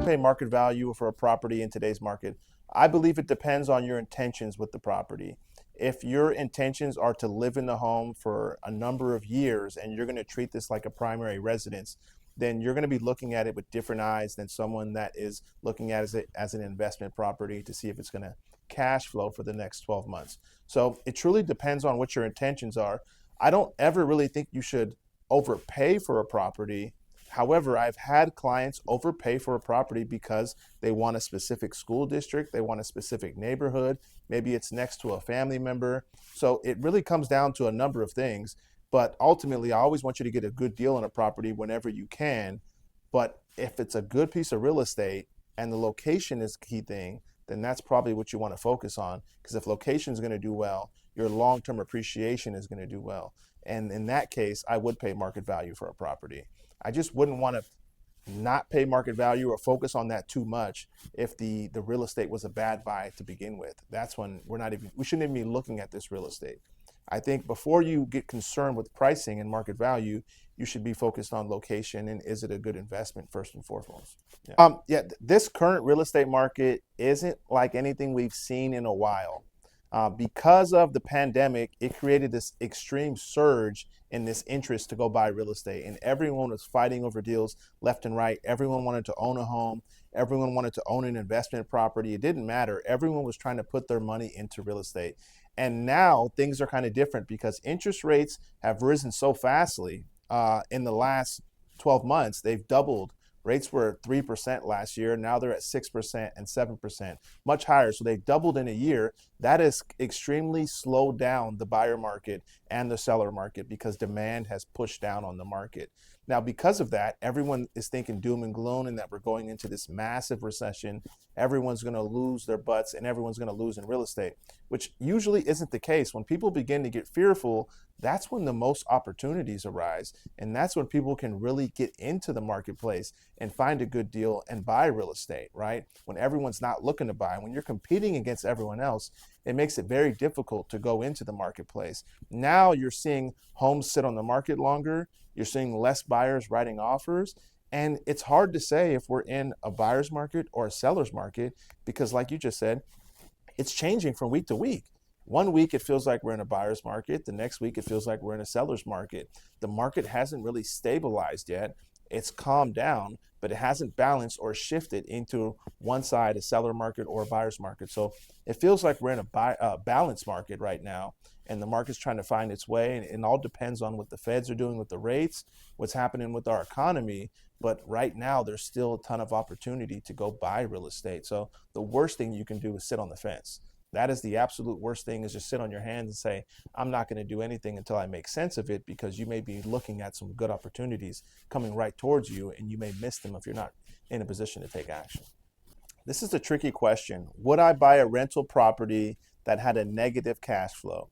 pay market value for a property in today's market? I believe it depends on your intentions with the property. If your intentions are to live in the home for a number of years and you're going to treat this like a primary residence, then you're going to be looking at it with different eyes than someone that is looking at it as an investment property to see if it's going to cash flow for the next 12 months. So it truly depends on what your intentions are. I don't ever really think you should overpay for a property. However, I've had clients overpay for a property because they want a specific school district, they want a specific neighborhood, maybe it's next to a family member. So it really comes down to a number of things. But ultimately, I always want you to get a good deal on a property whenever you can. But if it's a good piece of real estate and the location is the key thing, then that's probably what you want to focus on. Because if location is going to do well, your long-term appreciation is going to do well. And in that case, I would pay market value for a property. I just wouldn't want to not pay market value or focus on that too much if the real estate was a bad buy to begin with. That's when we shouldn't even be looking at this real estate. I think before you get concerned with pricing and market value, you should be focused on location and is it a good investment first and foremost. This current real estate market isn't like anything we've seen in a while. Because of the pandemic, it created this extreme surge in this interest to go buy real estate. And everyone was fighting over deals left and right. Everyone wanted to own a home. Everyone wanted to own an investment property. It didn't matter. Everyone was trying to put their money into real estate. And now things are kind of different because interest rates have risen so fastly. In the last 12 months, they've doubled. Rates were 3% last year. Now they're at 6% and 7%, much higher. So they doubled in a year. That has extremely slowed down the buyer market and the seller market because demand has pushed down on the market. Now, because of that, everyone is thinking doom and gloom and that we're going into this massive recession. Everyone's going to lose their butts and everyone's going to lose in real estate, which usually isn't the case. When people begin to get fearful, that's when the most opportunities arise. And that's when people can really get into the marketplace and find a good deal and buy real estate, right? When everyone's not looking to buy, when you're competing against everyone else, it makes it very difficult to go into the marketplace. Now you're seeing homes sit on the market longer. You're seeing less buyers writing offers. And it's hard to say if we're in a buyer's market or a seller's market because, like you just said, it's changing from week to week. One week it feels like we're in a buyer's market. The next week it feels like we're in a seller's market. The market hasn't really stabilized yet. It's calmed down, but it hasn't balanced or shifted into one side, a seller market or a buyer's market. So it feels like we're in a balanced market right now, and the market's trying to find its way. And it all depends on what the Feds are doing with the rates, what's happening with our economy. But right now, there's still a ton of opportunity to go buy real estate. So the worst thing you can do is sit on the fence. That is the absolute worst thing, is just sit on your hands and say, I'm not going to do anything until I make sense of it, because you may be looking at some good opportunities coming right towards you and you may miss them if you're not in a position to take action. This is a tricky question. Would I buy a rental property that had a negative cash flow?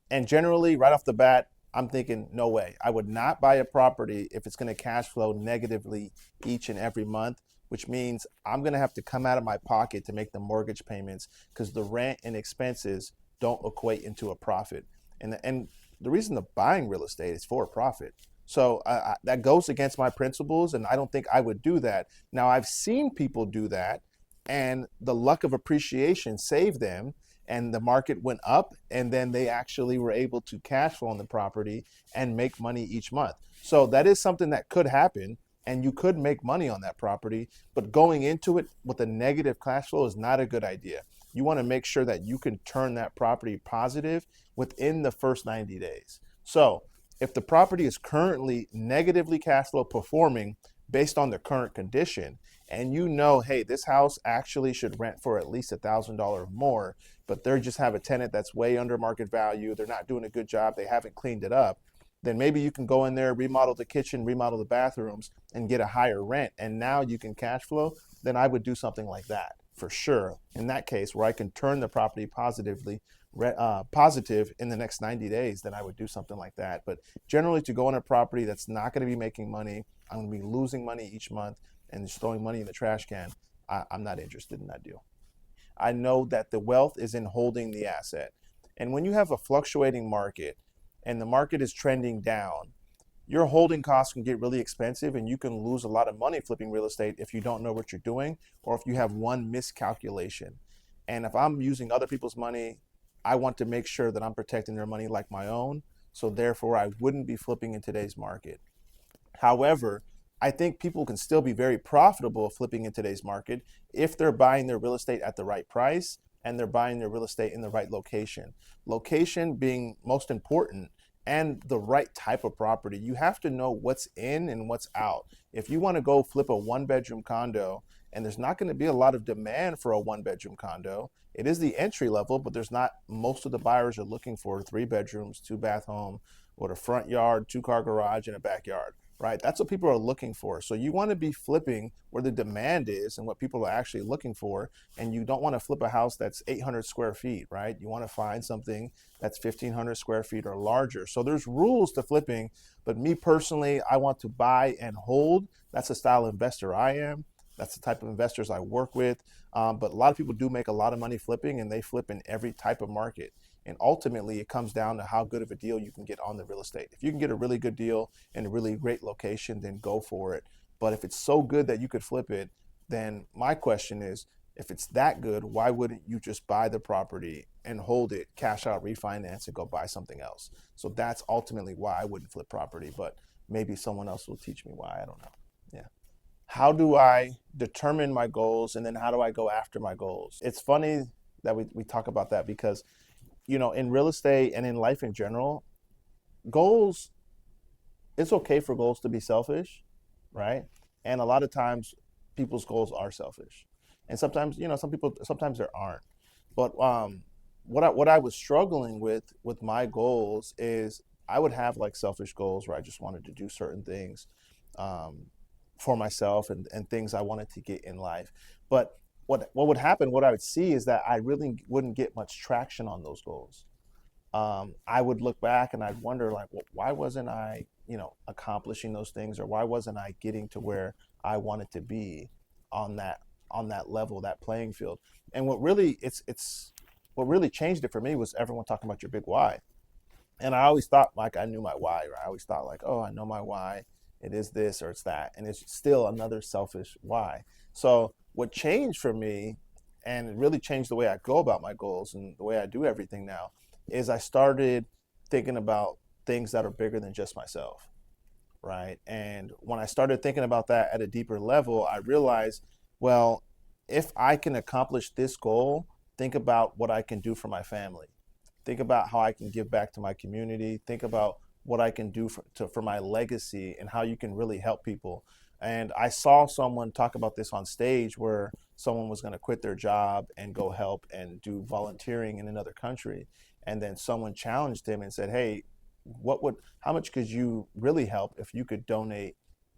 And generally, right off the bat, I'm thinking, no way. I would not buy a property if it's going to cash flow negatively each and every month, which means I'm going to have to come out of my pocket to make the mortgage payments because the rent and expenses don't equate into a profit. And the reason of buying real estate is for a profit. So that goes against my principles, and I don't think I would do that. Now, I've seen people do that, and the luck of appreciation saved them, and the market went up, and then they actually were able to cash flow on the property and make money each month. So that is something that could happen, and you could make money on that property, but going into it with a negative cash flow is not a good idea. You want to make sure that you can turn that property positive within the first 90 days. So if the property is currently negatively cash flow performing based on the current condition, and you know, hey, this house actually should rent for at least $1,000 more, but they just have a tenant that's way under market value, they're not doing a good job, they haven't cleaned it up, then maybe you can go in there, remodel the kitchen, remodel the bathrooms, and get a higher rent, and now you can cash flow. Then I would do something like that for sure. In that case, where I can turn the property positive in the next 90 days, then I would do something like that. But generally, to go on a property that's not going to be making money, I'm going to be losing money each month and just throwing money in the trash can, I'm not interested in that deal. I know that the wealth is in holding the asset. And when you have a fluctuating market and the market is trending down, your holding costs can get really expensive and you can lose a lot of money flipping real estate if you don't know what you're doing or if you have one miscalculation. And if I'm using other people's money, I want to make sure that I'm protecting their money like my own. So therefore, I wouldn't be flipping in today's market. However, I think people can still be very profitable flipping in today's market if they're buying their real estate at the right price and they're buying their real estate in the right location. Location being most important and the right type of property. You have to know what's in and what's out. If you want to go flip a one bedroom condo and there's not going to be a lot of demand for a one bedroom condo, it is the entry level, but there's not, most of the buyers are looking for three bedrooms, two bath home with a front yard, two-car garage, and a backyard, right? That's what people are looking for. So you want to be flipping where the demand is and what people are actually looking for. And you don't want to flip a house that's 800 square feet, right? You want to find something that's 1,500 square feet or larger. So there's rules to flipping, but me personally, I want to buy and hold. That's the style of investor I am. That's the type of investors I work with. But a lot of people do make a lot of money flipping, and they flip in every type of market. And ultimately, it comes down to how good of a deal you can get on the real estate. If you can get a really good deal in a really great location, then go for it. But if it's so good that you could flip it, then my question is, if it's that good, why wouldn't you just buy the property and hold it, cash out, refinance, and go buy something else? So that's ultimately why I wouldn't flip property, but maybe someone else will teach me why. I don't know. Yeah. How do I determine my goals and then how do I go after my goals? It's funny that we talk about that because, in real estate and in life in general, goals, it's okay for goals to be selfish, right? And a lot of times people's goals are selfish. And sometimes, some people, sometimes there aren't. But what I was struggling with my goals is I would have like selfish goals where I just wanted to do certain things um, for myself and things I wanted to get in life. But what would happen, what I would see is that I really wouldn't get much traction on those goals. I would look back and I'd wonder like, well, why wasn't I, accomplishing those things, or why wasn't I getting to where I wanted to be on that level, that playing field? And what really changed it for me was everyone talking about your big why. And I always thought like I knew my why, right? I always thought like, oh, I know my why. It is this or it's that. And it's still another selfish why. So what changed for me, and it really changed the way I go about my goals and the way I do everything now, is I started thinking about things that are bigger than just myself, right? And when I started thinking about that at a deeper level, I realized, well, if I can accomplish this goal, think about what I can do for my family. Think about how I can give back to my community. Think about what I can do for my legacy and how you can really help people. And I saw someone talk about this on stage where someone was going to quit their job and go help and do volunteering in another country. And then someone challenged him and said, hey, how much could you really help if you could donate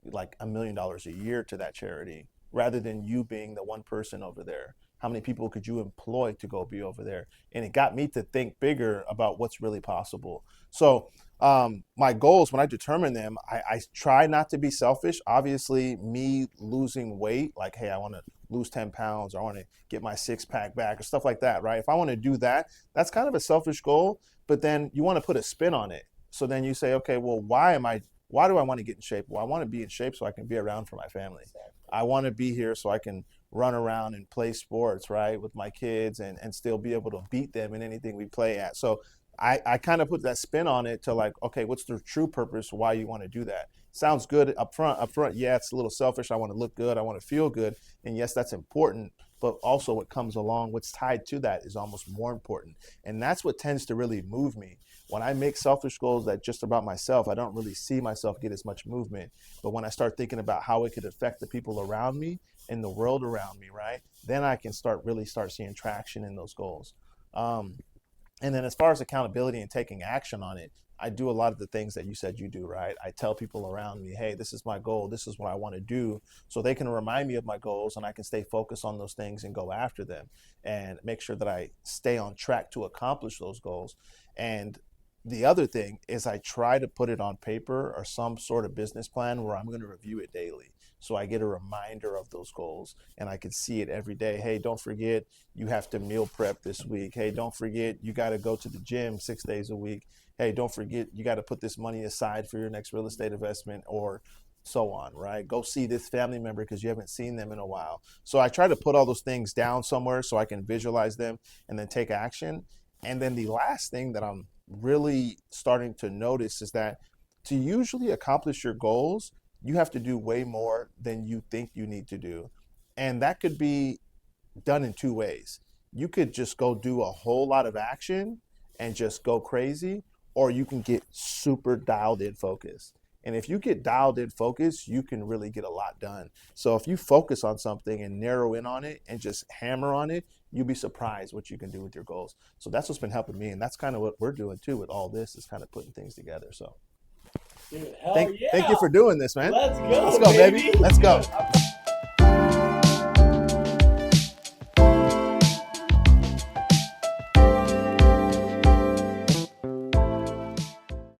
like $1 million a year to that charity rather than you being the one person over there? How many people could you employ to go be over there? And it got me to think bigger about what's really possible. So my goals, when I determine them, I try not to be selfish. Obviously, me losing weight, like, hey, I want to lose 10 pounds, or I want to get my six pack back, or stuff like that, right? If I want to do that, that's kind of a selfish goal, but then you want to put a spin on it. So then you say, okay, well, why do I want to get in shape? Well, I want to be in shape so I can be around for my family. I want to be here so I can run around and play sports, right, with my kids and still be able to beat them in anything we play at. So I kind of put that spin on it to like, okay, what's the true purpose? Why you want to do that? Sounds good up front. Up front, yeah, it's a little selfish. I want to look good. I want to feel good. And yes, that's important. But also what comes along, what's tied to that is almost more important. And that's what tends to really move me. When I make selfish goals that just about myself, I don't really see myself get as much movement. But when I start thinking about how it could affect the people around me and the world around me, right, then I can start seeing traction in those goals. Um, and then as far as accountability and taking action on it, I do a lot of the things that you said you do, right? I tell people around me, hey, this is my goal. This is what I want to do. So they can remind me of my goals and I can stay focused on those things and go after them and make sure that I stay on track to accomplish those goals. And the other thing is I try to put it on paper or some sort of business plan where I'm going to review it daily. So I get a reminder of those goals and I can see it every day. Hey, don't forget you have to meal prep this week. Hey, don't forget you got to go to the gym 6 days a week. Hey, don't forget you got to put this money aside for your next real estate investment, or so on, right? Go see this family member because you haven't seen them in a while. So I try to put all those things down somewhere so I can visualize them and then take action. And then the last thing that I'm really starting to notice is that to usually accomplish your goals, you have to do way more than you think you need to do. And that could be done in two ways. You could just go do a whole lot of action and just go crazy, or you can get super dialed in focus. And if you get dialed in focus, you can really get a lot done. So if you focus on something and narrow in on it and just hammer on it, you'll be surprised what you can do with your goals. So that's what's been helping me. And that's kind of what we're doing too with all this, is kind of putting things together. So Dude, hell thank you yeah. for doing this, man. Let's go, Let's go, baby. Let's go.